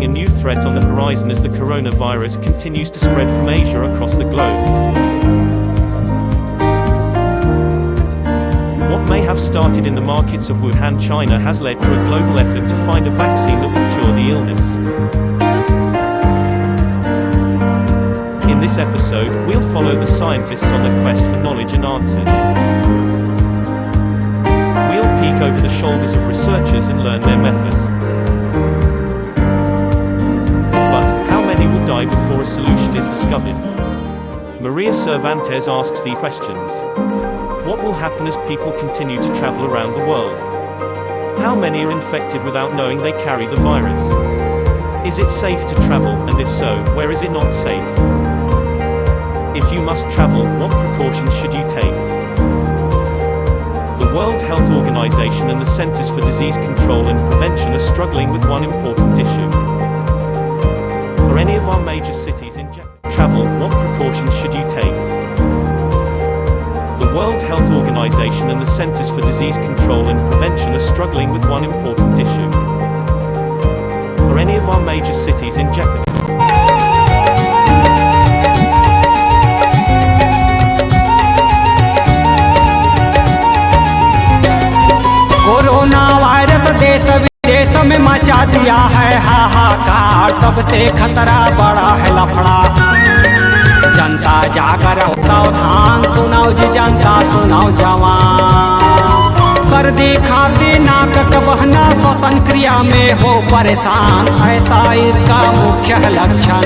a new threat on the horizon as the coronavirus continues to spread from Asia across the globe. What may have started in the markets of Wuhan, China has led to a global effort to find a vaccine that will cure the illness. In this episode, we'll follow the scientists on their quest for knowledge and answers. We'll peek over the shoulders of researchers and learn their methods. But how many will die before a solution is discovered? Maria Cervantes asks the questions. What will happen as people continue to travel around the world? How many are infected without knowing they carry the virus? Is it safe to travel, and if so, where is it not safe? If you must travel, what precautions should you take? The World Health Organization and the Centers for Disease Control and Prevention are struggling with one important issue. Are any of our major cities in travel, what precautions should you take? The World Health Organization and the Centers for Disease Control and Prevention are struggling with one important issue. Are any of our major cities in jeopardy? Corona virus देश विदेश में मचा दिया है हाहाकार, सबसे खतरा बड़ा है लफड़ा। जनता जागर सावधान, सुनाओ जी जनता, सुनाओ जवान। सर्दी खांसी नाक का बहना, श्वसन क्रिया में हो परेशान, ऐसा इसका मुख्य लक्षण।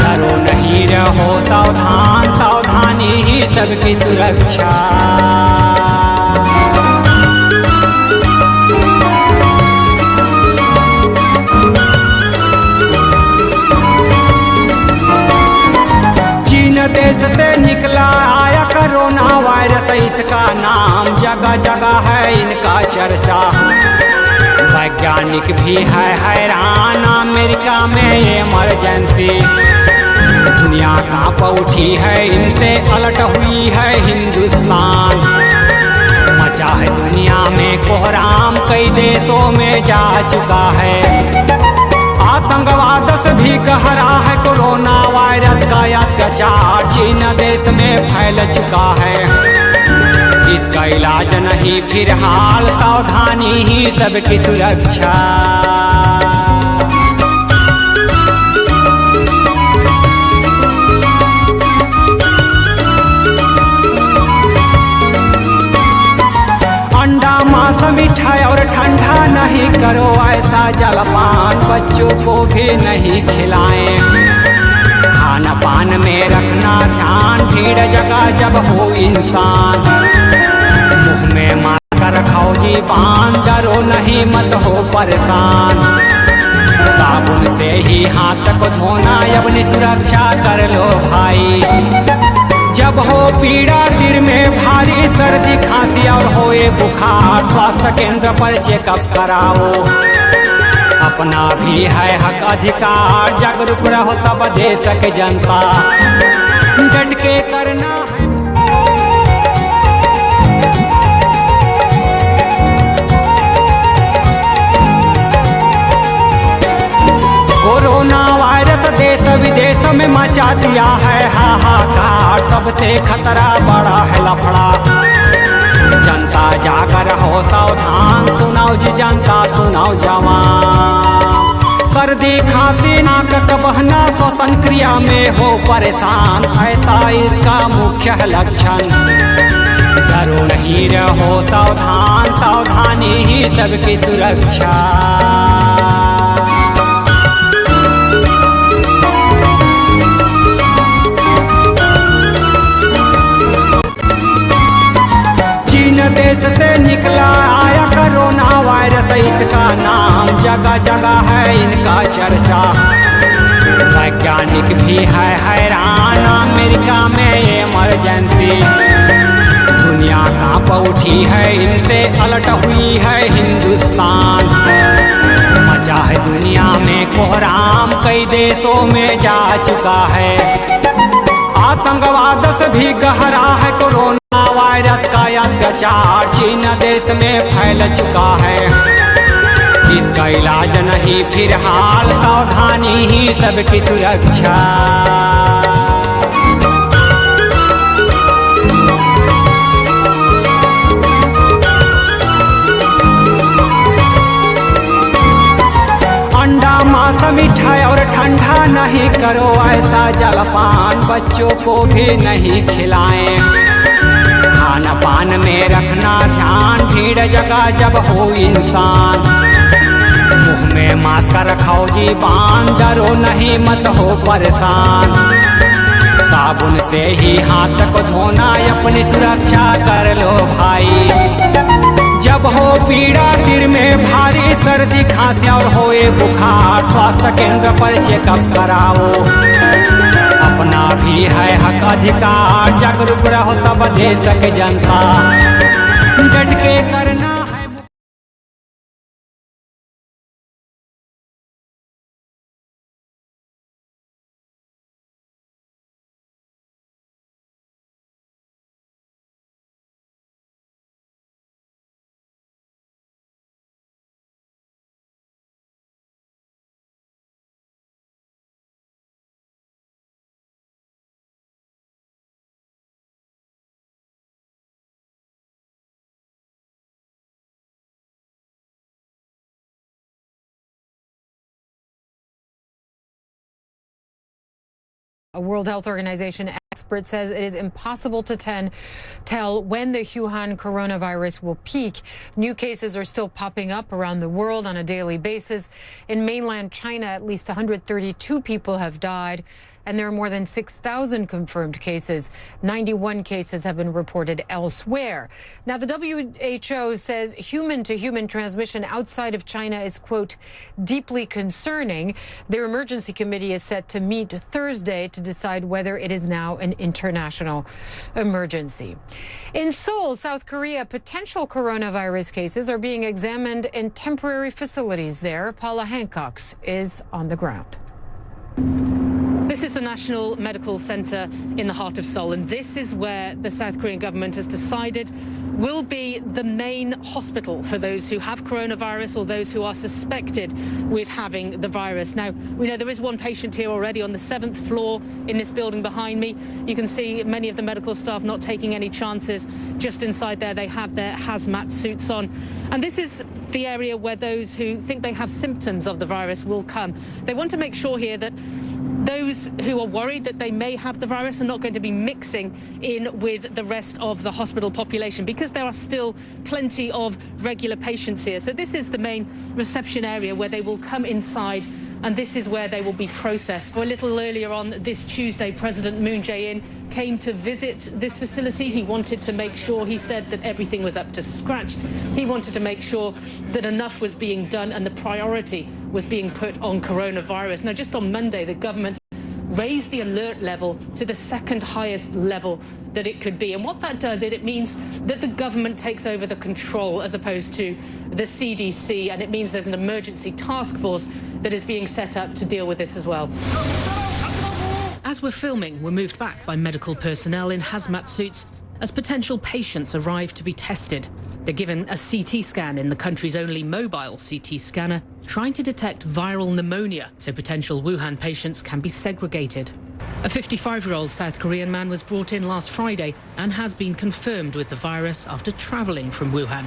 डरो नहीं, रहो सावधान, सावधानी ही सबकी सुरक्षा। देश से निकला आया कोरोना वायरस, इसका नाम जगह जगह है इनका चर्चा। वैज्ञानिक भी है हैरान, अमेरिका में इमरजेंसी। दुनिया कांप उठी है, इनसे अलर्ट हुई है हिंदुस्तान। मचा है दुनिया में कोहराम, कई देशों में जा चुका है। आतंकवाद से भी गहरा है कोरोना वायरस का अत्याचार, चीन देश में फैल चुका है। इसका इलाज नहीं फिलहाल, सावधानी ही सबकी सुरक्षा। अंडा मांस मिठाई और ठंडा नहीं करो ऐसा जलपान, बच्चों को भी नहीं खिलाएं। खान पान में रखना ध्यान, भीड़ जगह जब हो इंसान। मुंह में मार खाओ जी पान, डरो नहीं मत हो परेशान। साबुन से ही हाथ को धोना, अपनी सुरक्षा कर लो भाई। जब हो पीड़ा सिर में भारी, सर्दी खांसी और होए बुखार, स्वास्थ्य केंद्र पर चेकअप कराओ। अपना भी है हक अधिकार, जागरूक रहो सब देश के जनता, डट के करना है। कोरोना वायरस देश विदेश में मचा दिया है हाहाकार, सबसे खतरा बड़ा है लफड़ा। जनता जागर हो सावधान, सुनाओ जी जनता, सुनाओ जवान। सर्दी खांसी नाक का बहना, श्वसन क्रिया में हो परेशान, ऐसा इसका मुख्य लक्षण। डरो नहीं, रहो सावधान, सावधानी ही सबकी सुरक्षा। देश से निकला आया कोरोना वायरस, इसका नाम जगह जगह है इनका चर्चा। वैज्ञानिक भी है हैरान, अमेरिका में इमरजेंसी। दुनिया कांप उठी है, इनसे अलर्ट हुई है हिंदुस्तान। मचा है दुनिया में कोहराम, कई देशों में जा चुका है। आतंकवाद से भी गहरा है कोरोना वायरस का अत्याचार, चीन देश में फैल चुका है। इसका इलाज नहीं फिलहाल, सावधानी ही सबकी सुरक्षा। अंडा मांस मिठाई और ठंडा नहीं करो ऐसा जलपान, बच्चों को भी नहीं खिलाएं। खान पान में रखना ध्यान, भीड़ जगह जब हो इंसान। मुंह में मास्क रखाओ जी बांध, डरो नहीं मत हो परेशान। साबुन से ही हाथ को धोना, अपनी सुरक्षा कर लो भाई। जब हो पीड़ा सिर में भारी, सर्दी खांसी और होए बुखार, स्वास्थ्य केंद्र पर चेकअप कराओ। अपना भी है हक अधिकार, जागरूक रहो सब देश के जनता, डट के करना है। A World Health Organization expert says it is impossible to tell when the Wuhan coronavirus will peak. New cases are still popping up around the world on a daily basis. In mainland China, at least 132 people have died, and there are more than 6,000 confirmed cases. 91 cases have been reported elsewhere. Now, the WHO says human-to-human transmission outside of China is, quote, deeply concerning. Their emergency committee is set to meet Thursday to decide whether it is now an international emergency. In Seoul, South Korea, potential coronavirus cases are being examined in temporary facilities there. Paula Hancock is on the ground. This is the National Medical Center in the heart of Seoul, and this is where the South Korean government has decided will be the main hospital for those who have coronavirus or those who are suspected with having the virus. Now, we know there is one patient here already on the 7th floor in this building behind me. You can see many of the medical staff not taking any chances. Just inside there, they have their hazmat suits on. And this is the area where those who think they have symptoms of the virus will come. They want to make sure here that those who are worried that they may have the virus are not going to be mixing in with the rest of the hospital population, because there are still plenty of regular patients here. So this is the main reception area where they will come inside, and this is where they will be processed. A little earlier on this Tuesday, President Moon Jae-in came to visit this facility. He wanted to make sure, he said, that everything was up to scratch. He wanted to make sure that enough was being done and the priority was being put on coronavirus. Now, just on Monday, the government raised the alert level to the second highest level that it could be. And what that does, it means that the government takes over the control as opposed to the CDC, and it means there's an emergency task force that is being set up to deal with this as well. As we're filming, we're moved back by medical personnel in hazmat suits as potential patients arrive to be tested. They're given a CT scan in the country's only mobile CT scanner, trying to detect viral pneumonia so potential Wuhan patients can be segregated. A 55-year-old South Korean man was brought in last Friday and has been confirmed with the virus after travelling from Wuhan.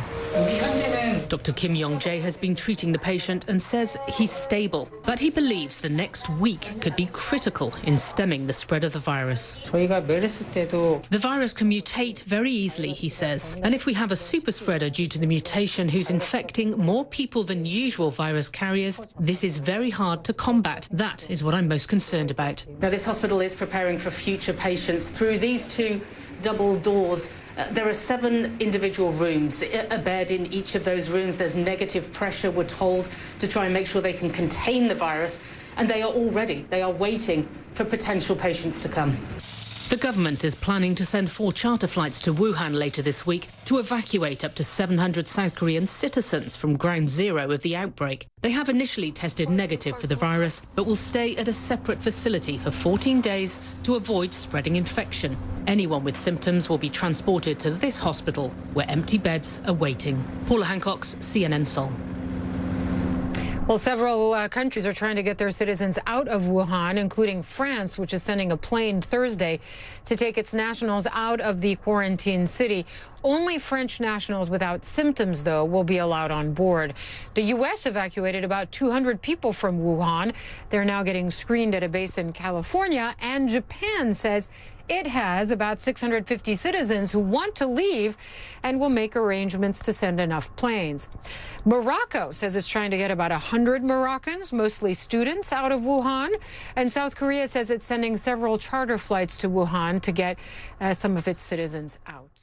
Dr. Kim Yong-jae has been treating the patient and says he's stable, but he believes the next week could be critical in stemming the spread of the virus. The virus can mutate very easily, he says, and if we have a super spreader due to the mutation who's infecting more people than usual virus carriers, this is very hard to combat. That is what I'm most concerned about. Now, this hospital is preparing for future patients through these two double doors. There are 7 individual rooms, a bed in each of those rooms. There's negative pressure, we're told, to try and make sure they can contain the virus. And they are all ready. They are waiting for potential patients to come. The government is planning to send 4 charter flights to Wuhan later this week to evacuate up to 700 South Korean citizens from ground zero of the outbreak. They have initially tested negative for the virus, but will stay at a separate facility for 14 days to avoid spreading infection. Anyone with symptoms will be transported to this hospital, where empty beds are waiting. Paula Hancock, CNN Seoul. Well, several countries are trying to get their citizens out of Wuhan, including France, which is sending a plane Thursday to take its nationals out of the quarantine city. Only French nationals without symptoms, though, will be allowed on board. The U.S. evacuated about 200 people from Wuhan. They're now getting screened at a base in California, and Japan says it has about 650 citizens who want to leave and will make arrangements to send enough planes. Morocco says it's trying to get about 100 Moroccans, mostly students, out of Wuhan. And South Korea says it's sending several charter flights to Wuhan to get some of its citizens out.